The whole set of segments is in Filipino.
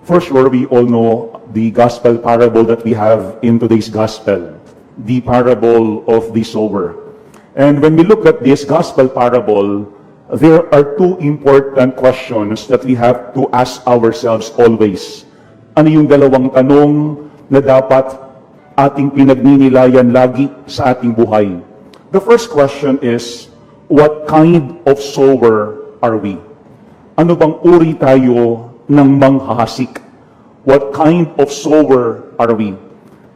For sure, we all know the gospel parable that we have in today's gospel, the parable of the sower. And when we look at this gospel parable, there are two important questions that we have to ask ourselves always. Ano yung dalawang tanong na dapat ating pinagninilayan lagi sa ating buhay? The first question is, what kind of sower are we? Ano bang uri tayo ng manghahasik? What kind of sower are we?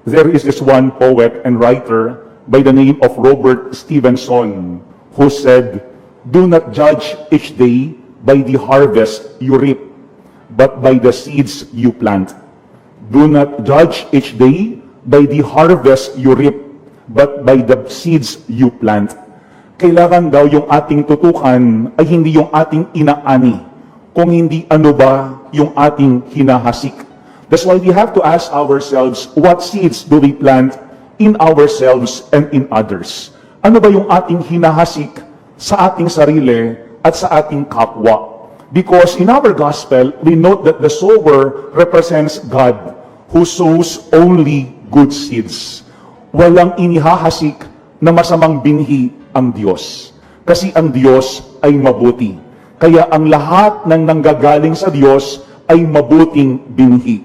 There is this one poet and writer by the name of Robert Stevenson who said, "Do not judge each day by the harvest you reap, but by the seeds you plant." Do not judge each day by the harvest you reap, but by the seeds you plant. Kailangan daw yung ating tutukan ay hindi yung ating inaani, kung hindi ano ba yung ating hinahasik. That's why we have to ask ourselves, what seeds do we plant in ourselves and in others? Ano ba yung ating hinahasik sa ating sarili at sa ating kapwa? Because in our gospel, we note that the sower represents God who sows only good seeds. Walang inihahasik na masamang binhi ang Diyos. Kasi ang Diyos ay mabuti. Kaya ang lahat ng nanggagaling sa Diyos ay mabuting binhi.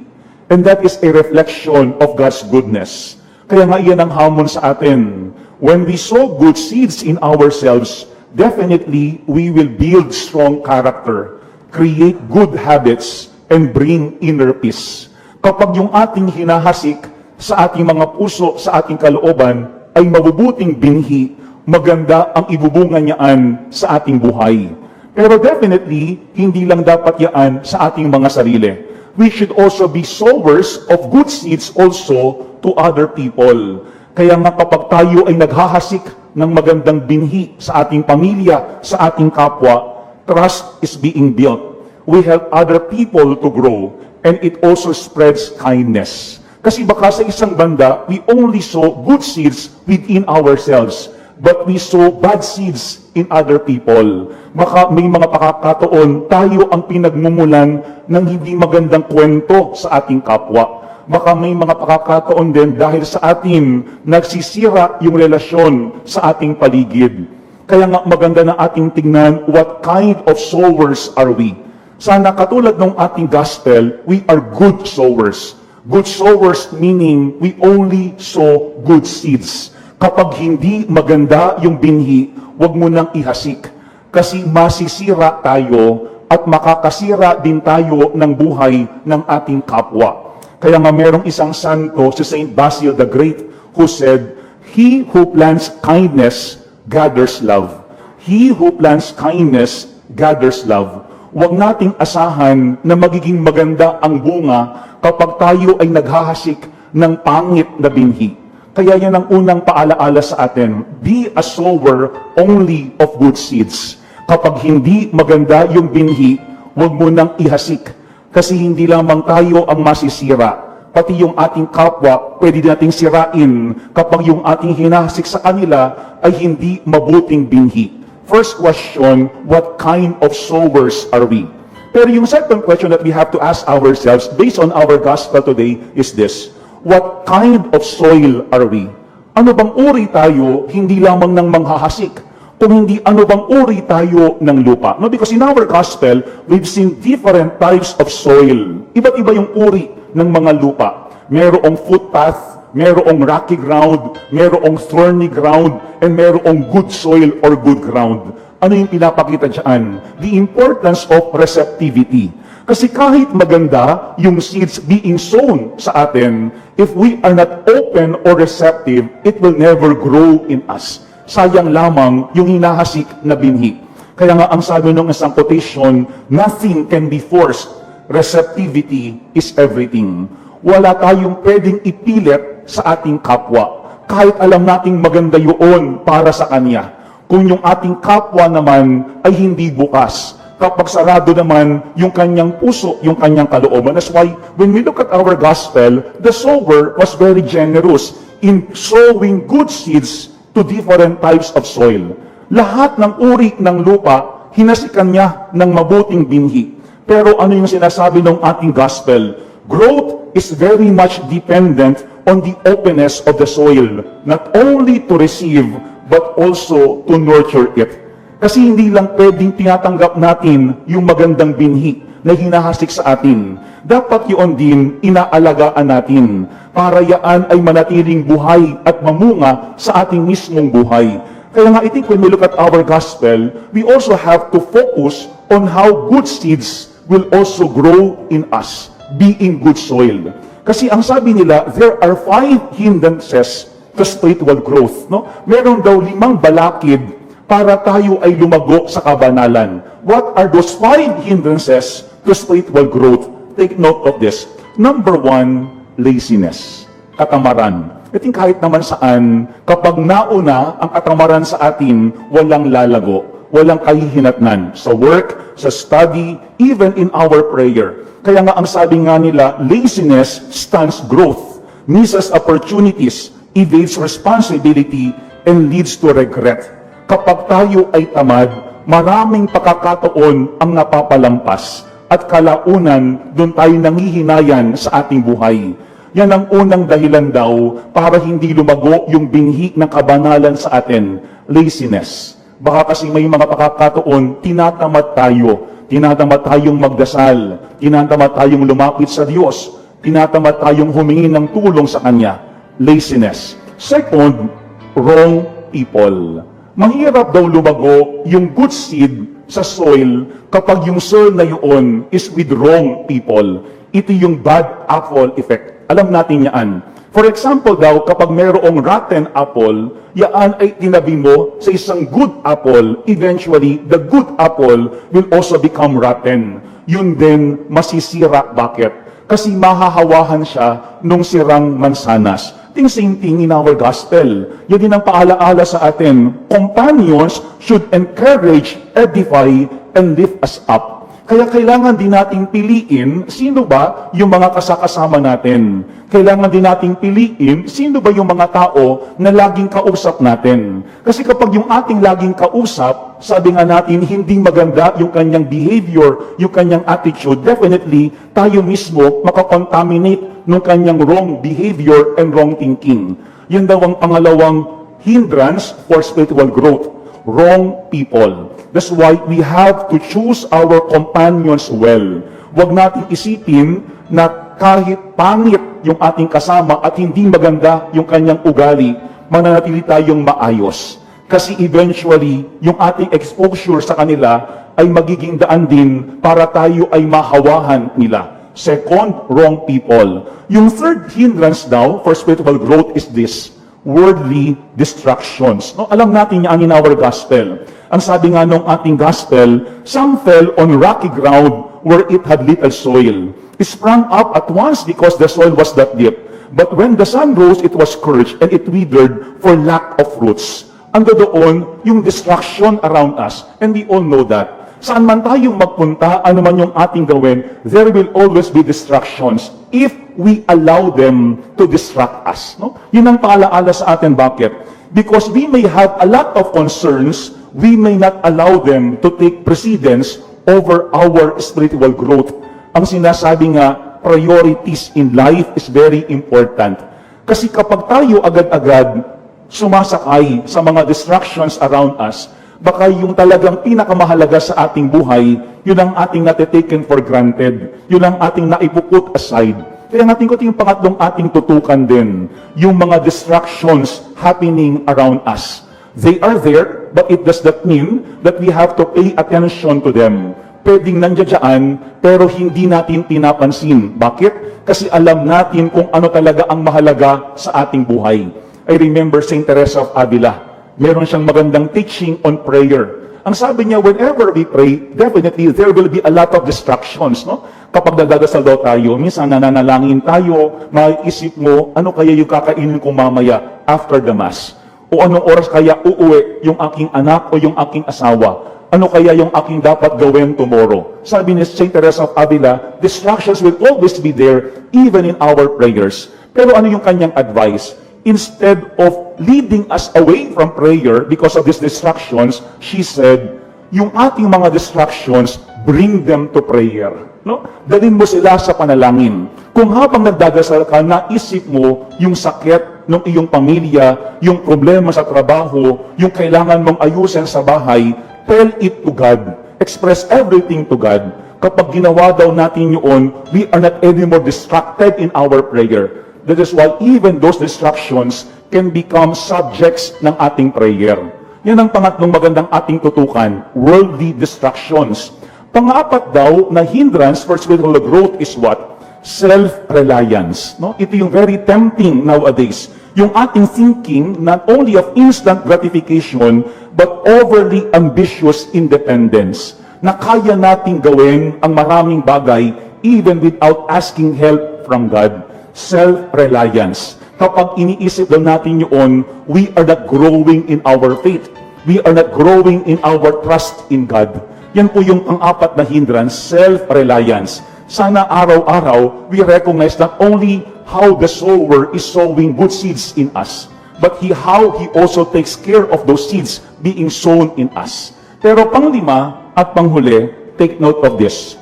And that is a reflection of God's goodness. Kaya nga iyan ang hamon sa atin. When we sow good seeds in ourselves, definitely we will build strong character, create good habits, and bring inner peace. Kapag yung ating hinahasik sa ating mga puso, sa ating kalooban, ay mabubuting binhi, maganda ang ibubunga niyaan sa ating buhay. Pero definitely, hindi lang dapat yaan sa ating mga sarili. We should also be sowers of good seeds also to other people. Kaya nga kapag tayo ay naghahasik ng magandang binhi sa ating pamilya, sa ating kapwa, trust is being built. We help other people to grow, and it also spreads kindness. Kasi baka sa isang banda, we only sow good seeds within ourselves, but we sow bad seeds in other people. Baka may mga pakakataon, tayo ang pinagmumulan ng hindi magandang kwento sa ating kapwa. Baka may mga pakakataon din dahil sa atin nagsisira yung relasyon sa ating paligid. Kaya nga maganda na ating tingnan, what kind of sowers are we? Sana katulad ng ating gospel, we are good sowers. Good sowers meaning we only sow good seeds. Kapag hindi maganda yung binhi, huwag mo nang ihasik. Kasi masisira tayo at makakasira din tayo ng buhay ng ating kapwa. Kaya nga merong isang santo, si Saint Basil the Great, who said, "He who plants kindness gathers love. He who plants kindness gathers love." Huwag nating asahan na magiging maganda ang bunga kapag tayo ay naghahasik ng pangit na binhi. Kaya yan ang unang paalaala sa atin. Be a sower only of good seeds. Kapag hindi maganda yung binhi, huwag mo nang ihasik. Kasi hindi lamang tayo ang masisira. Pati yung ating kapwa, pwede nating sirain kapag yung ating hinahasik sa kanila ay hindi mabuting binhi. First question, what kind of sowers are we? Pero yung second question that we have to ask ourselves based on our gospel today is this: what kind of soil are we? Ano bang uri tayo, hindi lamang ng manghahasik, kung hindi ano bang uri tayo ng lupa? No, because in our gospel, we've seen different types of soil. Iba't iba yung uri ng mga lupa. Merong footpath, merong rocky ground, merong thorny ground, and merong good soil or good ground. Ano yung pinapakita dyan? The importance of receptivity. Kasi kahit maganda yung seeds being sown sa atin, if we are not open or receptive, it will never grow in us. Sayang lamang yung hinahasik na binhi. Kaya nga ang sabi ng isang quotation, nothing can be forced. Receptivity is everything. Wala tayong pwedeng ipilit sa ating kapwa. Kahit alam nating maganda yun para sa kanya. Kung yung ating kapwa naman ay hindi bukas, kapag sarado naman yung kanyang puso, yung kanyang kalooban. That's why when we look at our gospel, the sower was very generous in sowing good seeds to different types of soil. Lahat ng uri ng lupa, hinasikan niya ng mabuting binhi. Pero ano yung sinasabi ng ating gospel? Growth is very much dependent on the openness of the soil, not only to receive, but also to nurture it. Kasi hindi lang pwedeng tinatanggap natin yung magandang binhi na hinahasik sa atin. Dapat yun din inaalagaan natin para yaan ay manatiling buhay at mamunga sa ating mismong buhay. Kaya nga, I think when we look at our gospel, we also have to focus on how good seeds will also grow in us, being good soil. Kasi ang sabi nila, there are 5 hindrances to spiritual growth. No? Meron daw 5 balakid para tayo ay lumago sa kabanalan. What are those 5 hindrances to spiritual growth? Take note of this. Number 1, laziness, katamaran. I think kahit naman saan, kapag nauna ang katamaran sa atin, walang lalago, walang kahihinatnan sa work, sa study, even in our prayer. Kaya nga ang sabi nga nila, laziness stunts growth, misses opportunities, evades responsibility, and leads to regret. Kapag tayo ay tamad, maraming pagkakataon ang napapalampas at kalaunan doon tayo nangihinayan sa ating buhay. Yan ang unang dahilan daw para hindi lumago yung binhi ng kabanalan sa atin, laziness. Baka kasi may mga pagkakataon, tinatamad tayong magdasal, tinatamad tayong lumapit sa Diyos, tinatamad tayong humingi ng tulong sa Kanya, laziness. Second, wrong people. Mahirap daw lumago yung good seed sa soil kapag yung soil na yun is with wrong people. Ito yung bad apple effect. Alam natin yan. For example daw, kapag mayroong rotten apple, yaan ay tinabi mo sa isang good apple, eventually, the good apple will also become rotten. Yun din, masisira. Bakit? Kasi mahahawahan siya nung sirang mansanas. The same thing in our gospel. Yan din ang paalaala sa atin. Companions should encourage, edify, and lift us up. Kaya kailangan din nating piliin sino ba yung mga kasakasama natin. Kailangan din nating piliin sino ba yung mga tao na laging kausap natin. Kasi kapag yung ating laging kausap, sabi nga natin hindi maganda yung kanyang behavior, yung kanyang attitude, definitely tayo mismo makakontaminate ng kanyang wrong behavior and wrong thinking. Yan daw ang pangalawang hindrance for spiritual growth. Wrong people. That's why we have to choose our companions well. Huwag natin isipin na kahit pangit yung ating kasama at hindi maganda yung kanyang ugali, mananatili tayong maayos. Kasi eventually, yung ating exposure sa kanila ay magiging daan din para tayo ay mahawahan nila. Second, wrong people. Yung third hindrance daw for spiritual growth is this, worldly distractions. No, alam natin yan in our gospel. Ang sabi nga nung ating gospel, some fell on rocky ground where it had little soil. It sprang up at once because the soil was that deep. But when the sun rose, it was scorched and it withered for lack of roots. Ando doon yung distraction around us. And we all know that. Saan man tayong magpunta, ano man yung ating gawin, there will always be distractions if we allow them to distract us. No? Yun ang paalaala sa atin. Bakit? Because we may have a lot of concerns, we may not allow them to take precedence over our spiritual growth. Ang sinasabi nga, priorities in life is very important. Kasi kapag tayo agad-agad sumasakay sa mga distractions around us, baka yung talagang pinakamahalaga sa ating buhay, yun ang ating natitaken for granted. Yun ang ating naipuput aside. Kaya natin ko yung pangatlong ating tutukan din, yung mga distractions happening around us. They are there, but it does not mean that we have to pay attention to them. Pwedeng nandiyan, pero hindi natin pinapansin. Bakit? Kasi alam natin kung ano talaga ang mahalaga sa ating buhay. I remember Saint Teresa of Avila. Meron siyang magandang teaching on prayer. Ang sabi niya, whenever we pray, definitely there will be a lot of distractions. No? Kapag nagdadasal daw tayo, minsan nananalangin tayo, maiisip mo, ano kaya yung kakainin ko mamaya after the Mass? O anong oras kaya uuwi yung aking anak o yung aking asawa? Ano kaya yung aking dapat gawin tomorrow? Sabi ni Saint Teresa of Avila, distractions will always be there even in our prayers. Pero ano yung kanyang advice? Instead of leading us away from prayer because of these distractions, she said, yung ating mga distractions, bring them to prayer. No? Dalhin mo sila sa panalangin. Kung habang nagdadasal ka, naisip mo yung sakit ng iyong pamilya, yung problema sa trabaho, yung kailangan mong ayusin sa bahay, tell it to God. Express everything to God. Kapag ginawa daw natin yun, we are not anymore distracted in our prayer. That is why even those distractions can become subjects ng ating prayer. Yan ang pangatlong magandang ating tutukan, worldly distractions. Pang-apat daw na hindrance for spiritual growth is what? Self-reliance. No? Ito yung very tempting nowadays. Yung ating thinking not only of instant gratification, but overly ambitious independence. Na kaya nating gawin ang maraming bagay even without asking help from God. Self-reliance. Kapag iniisip lang natin yun, we are not growing in our faith. We are not growing in our trust in God. Yan po yung pang-apat na hindrance, self-reliance. Sana araw-araw, we recognize not only how the sower is sowing good seeds in us, but how he also takes care of those seeds being sown in us. Pero panglima at panghuli, take note of this.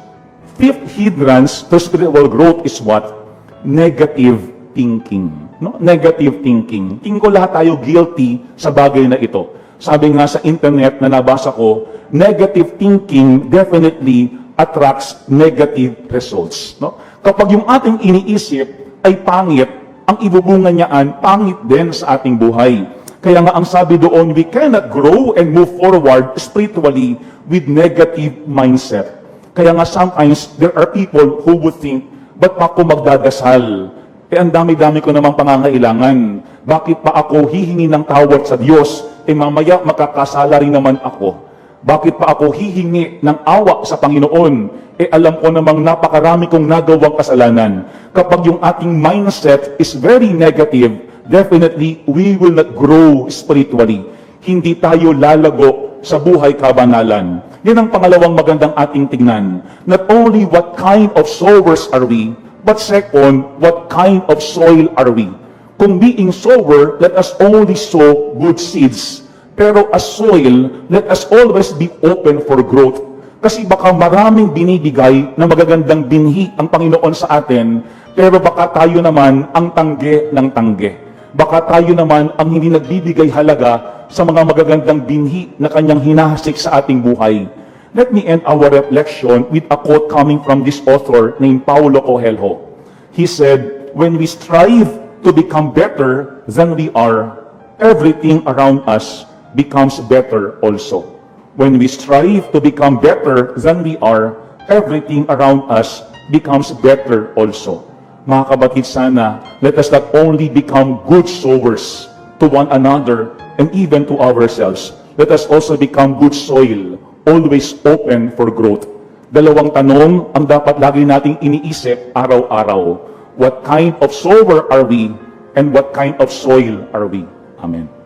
Fifth hindrance to spiritual growth is what? Negative thinking. No? Negative thinking. Tingin ko lahat tayo guilty sa bagay na ito. Sabi nga sa internet na nabasa ko, negative thinking definitely attracts negative results. No? Kapag yung ating iniisip ay pangit, ang ibubunga niyaan, pangit din sa ating buhay. Kaya nga ang sabi doon, we cannot grow and move forward spiritually with negative mindset. Kaya nga sometimes there are people who would think, ba't pa ako magdadasal? Ang dami-dami ko namang pangangailangan. Bakit pa ako hihingi ng tawad sa Diyos? Mamaya makakasala rin naman ako. Bakit pa ako hihingi ng awa sa Panginoon? Alam ko namang napakarami kong nagawang kasalanan. Kapag yung ating mindset is very negative, definitely we will not grow spiritually. Hindi tayo lalago sa buhay kabanalan. Yan ang pangalawang magandang ating tingnan. Not only what kind of sowers are we, but second, what kind of soil are we? Kung being sower, let us only sow good seeds. Pero as soil, let us always be open for growth. Kasi baka maraming binibigay na magagandang binhi ang Panginoon sa atin, pero baka tayo naman ang tangge ng tangge. Baka tayo naman ang hindi nagbibigay halaga sa mga magagandang binhi na kanyang hinahasik sa ating buhay. Let me end our reflection with a quote coming from this author named Paulo Coelho. He said, when we strive to become better than we are, everything around us becomes better also. When we strive to become better than we are, everything around us becomes better also. Mga kabatid, sana, let us not only become good sowers to one another and even to ourselves. Let us also become good soil, always open for growth. Dalawang tanong ang dapat lagi nating iniisip araw-araw. What kind of sower are we and what kind of soil are we? Amen.